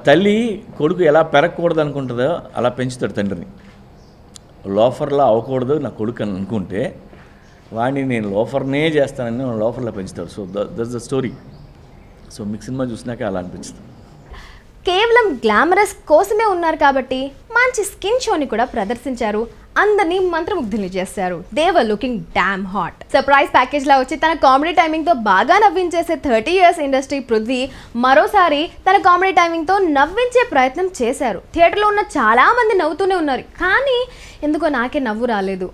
తల్లి కొడుకు ఎలా పెరగకూడదు అనుకుంటుందో అలా పెంచుతాడు తండ్రిని. లోఫర్లా అవ్వకూడదు నా కొడుకు అని అనుకుంటే వాడిని నేను లోఫర్నే చేస్తానని లోఫర్లా పెంచుతాడు. So that's the story. So మీకు సినిమా చూసినాక అలా అనిపించింది. కేవలం గ్లామరస్ కోసమే ఉన్నారు కాబట్టి మంచి స్కిన్ షోని కూడా ప్రదర్శించారు. అందరినీ మంత్రముగ్ధుల్ని చేశారు. They were looking damn hot. Surprise package లా వచ్చి తన కామెడీ టైమింగ్ తో బాగా నవ్వించేసే 30 years ఇండస్ట్రీ పృథ్వీ మరోసారి తన కామెడీ టైమింగ్ తో నవ్వించే ప్రయత్నం చేశారు. థియేటర్లో ఉన్న చాలా మంది నవ్వుతూనే ఉన్నారు, కానీ ఎందుకో నాకే నవ్వు రాలేదు.